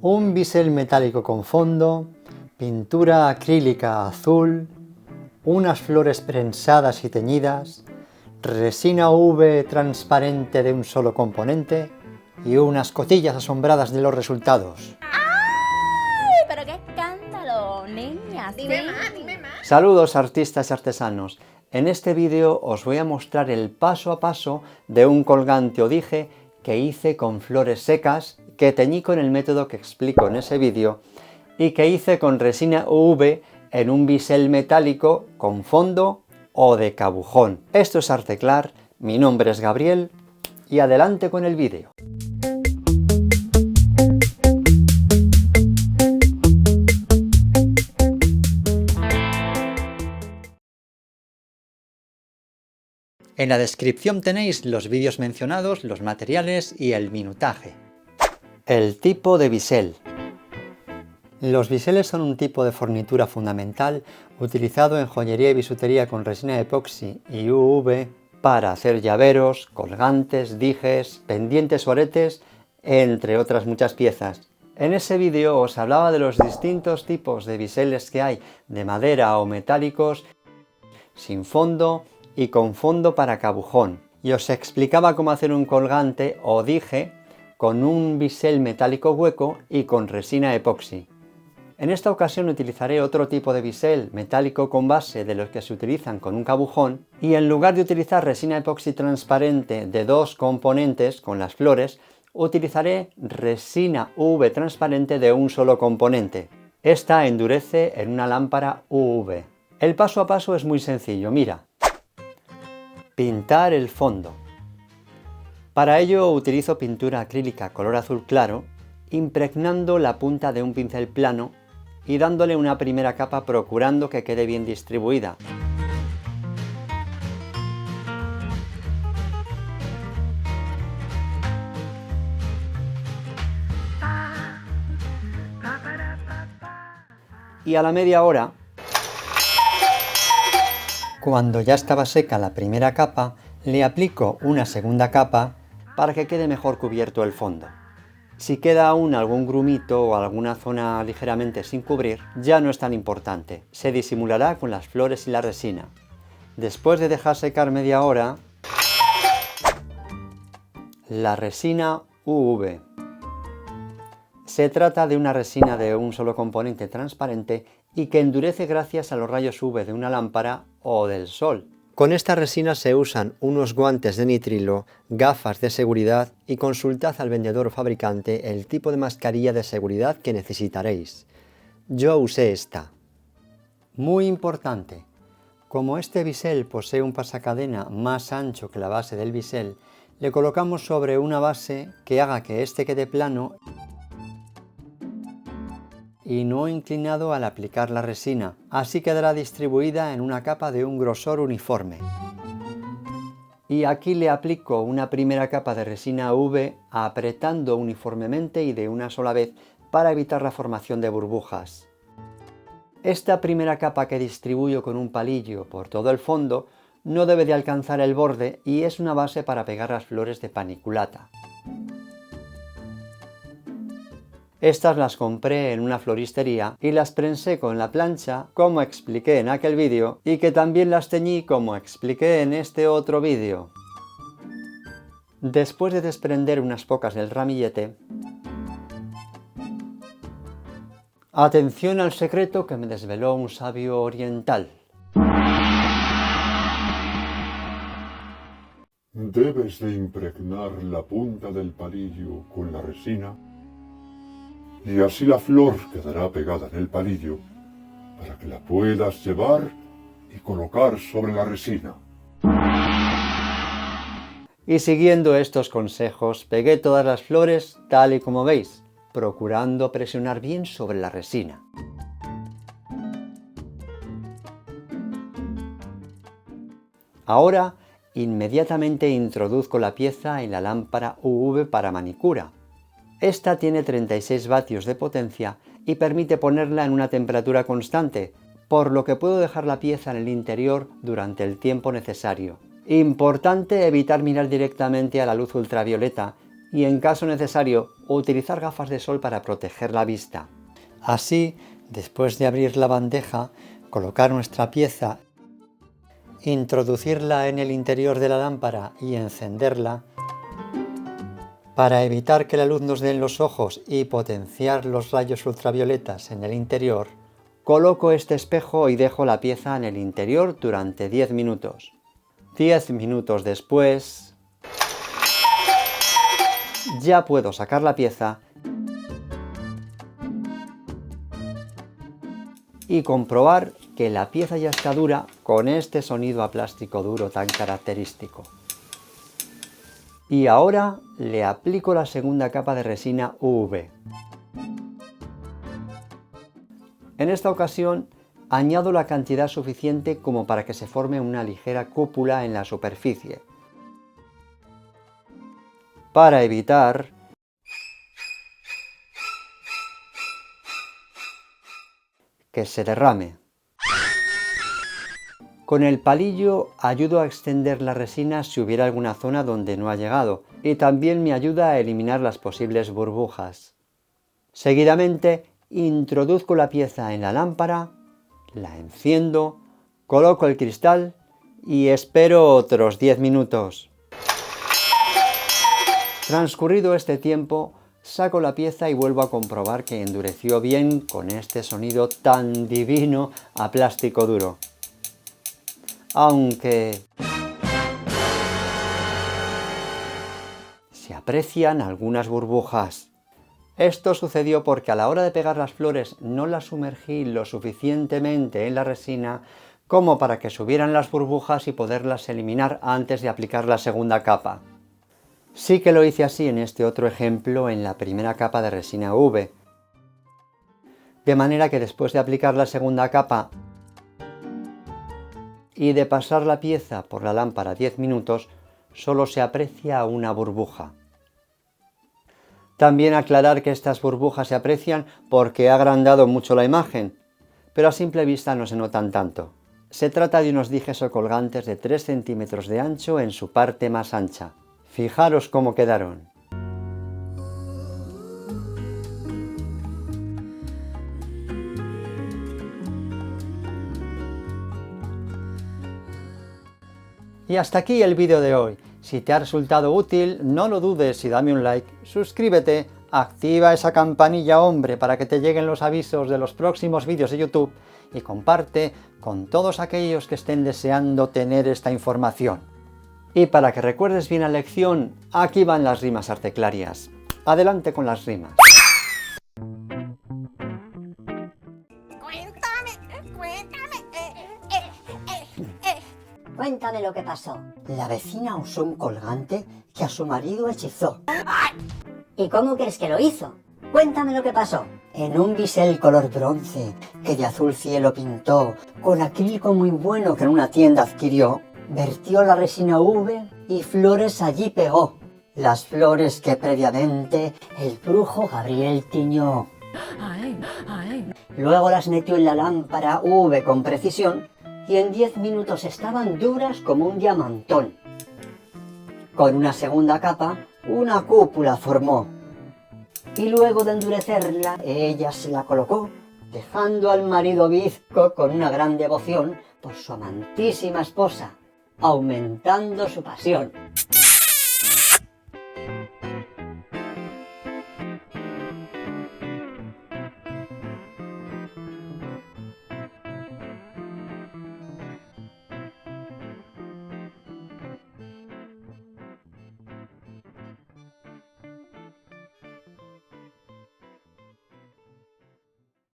un bisel metálico con fondo, pintura acrílica azul, unas flores prensadas y teñidas, resina UV transparente de un solo componente y unas cotillas asombradas de los resultados. ¡Ay! ¡Pero qué escándalo, niñas! Dime más, dime más. Saludos artistas y artesanos. En este vídeo os voy a mostrar el paso a paso de un colgante o dije que hice con flores secas, que teñí con el método que explico en ese vídeo y que hice con resina UV en un bisel metálico con fondo o de cabujón. Esto es Arteclar, mi nombre es Gabriel y adelante con el vídeo. En la descripción tenéis los vídeos mencionados, los materiales y el minutaje. El tipo de bisel. Los biseles son un tipo de fornitura fundamental utilizado en joyería y bisutería con resina epoxi y UV para hacer llaveros, colgantes, dijes, pendientes o aretes, entre otras muchas piezas. En ese vídeo os hablaba de los distintos tipos de biseles que hay, de madera o metálicos, sin fondo y con fondo para cabujón. Y os explicaba cómo hacer un colgante o dije con un bisel metálico hueco y con resina epoxi. En esta ocasión utilizaré otro tipo de bisel metálico con base de los que se utilizan con un cabujón y en lugar de utilizar resina epoxi transparente de dos componentes con las flores, utilizaré resina UV transparente de un solo componente. Esta endurece en una lámpara UV. El paso a paso es muy sencillo, mira. Pintar el fondo. Para ello utilizo pintura acrílica color azul claro, impregnando la punta de un pincel plano y dándole una primera capa procurando que quede bien distribuida. Y a la media hora, cuando ya estaba seca la primera capa, le aplico una segunda capa para que quede mejor cubierto el fondo. Si queda aún algún grumito o alguna zona ligeramente sin cubrir, ya no es tan importante, se disimulará con las flores y la resina. Después de dejar secar media hora, la resina UV. Se trata de una resina de un solo componente transparente y que endurece gracias a los rayos UV de una lámpara o del sol. Con esta resina se usan unos guantes de nitrilo, gafas de seguridad y consultad al vendedor o fabricante el tipo de mascarilla de seguridad que necesitaréis. Yo usé esta. Muy importante, como este bisel posee un pasacadena más ancho que la base del bisel, le colocamos sobre una base que haga que este quede plano y no inclinado al aplicar la resina, así quedará distribuida en una capa de un grosor uniforme. Y aquí le aplico una primera capa de resina UV apretando uniformemente y de una sola vez para evitar la formación de burbujas. Esta primera capa que distribuyo con un palillo por todo el fondo no debe de alcanzar el borde y es una base para pegar las flores de paniculata. Estas las compré en una floristería y las prensé con la plancha como expliqué en aquel vídeo y que también las teñí como expliqué en este otro vídeo. Después de desprender unas pocas del ramillete, atención al secreto que me desveló un sabio oriental. Debes de impregnar la punta del palillo con la resina y así la flor quedará pegada en el palillo para que la puedas llevar y colocar sobre la resina. Y siguiendo estos consejos, pegué todas las flores tal y como veis, procurando presionar bien sobre la resina. Ahora, inmediatamente introduzco la pieza en la lámpara UV para manicura. Esta tiene 36 vatios de potencia y permite ponerla en una temperatura constante, por lo que puedo dejar la pieza en el interior durante el tiempo necesario. Importante evitar mirar directamente a la luz ultravioleta y, en caso necesario, utilizar gafas de sol para proteger la vista. Así, después de abrir la bandeja, colocar nuestra pieza, introducirla en el interior de la lámpara y encenderla. Para evitar que la luz nos dé en los ojos y potenciar los rayos ultravioletas en el interior, coloco este espejo y dejo la pieza en el interior durante 10 minutos. 10 minutos después, ya puedo sacar la pieza y comprobar que la pieza ya está dura con este sonido a plástico duro tan característico. Y ahora le aplico la segunda capa de resina UV. En esta ocasión añado la cantidad suficiente como para que se forme una ligera cúpula en la superficie, para evitar que se derrame. Con el palillo ayudo a extender la resina si hubiera alguna zona donde no ha llegado, y también me ayuda a eliminar las posibles burbujas. Seguidamente introduzco la pieza en la lámpara, la enciendo, coloco el cristal y espero otros 10 minutos. Transcurrido este tiempo, saco la pieza y vuelvo a comprobar que endureció bien con este sonido tan divino a plástico duro. Aunque se aprecian algunas burbujas. Esto sucedió porque a la hora de pegar las flores no las sumergí lo suficientemente en la resina como para que subieran las burbujas y poderlas eliminar antes de aplicar la segunda capa. Sí que lo hice así en este otro ejemplo en la primera capa de resina UV. De manera que después de aplicar la segunda capa y de pasar la pieza por la lámpara 10 minutos, solo se aprecia una burbuja. También aclarar que estas burbujas se aprecian porque he agrandado mucho la imagen, pero a simple vista no se notan tanto. Se trata de unos dijes o colgantes de 3 centímetros de ancho en su parte más ancha. Fijaros cómo quedaron. Y hasta aquí el vídeo de hoy. Si te ha resultado útil, no lo dudes y dame un like, suscríbete, activa esa campanilla, hombre, para que te lleguen los avisos de los próximos vídeos de YouTube y comparte con todos aquellos que estén deseando tener esta información. Y para que recuerdes bien la lección, aquí van las rimas arteclarias. Adelante con las rimas. Cuéntame lo que pasó. La vecina usó un colgante que a su marido hechizó. ¿Y cómo crees que lo hizo? Cuéntame lo que pasó. En un bisel color bronce que de azul cielo pintó, con acrílico muy bueno que en una tienda adquirió, vertió la resina UV y flores allí pegó. Las flores que previamente el brujo Gabriel tiñó. Luego las metió en la lámpara UV con precisión y en 10 minutos estaban duras como un diamantón. Con una segunda capa, una cúpula formó. Y luego de endurecerla, ella se la colocó, dejando al marido bizco con una gran devoción por su amantísima esposa, aumentando su pasión.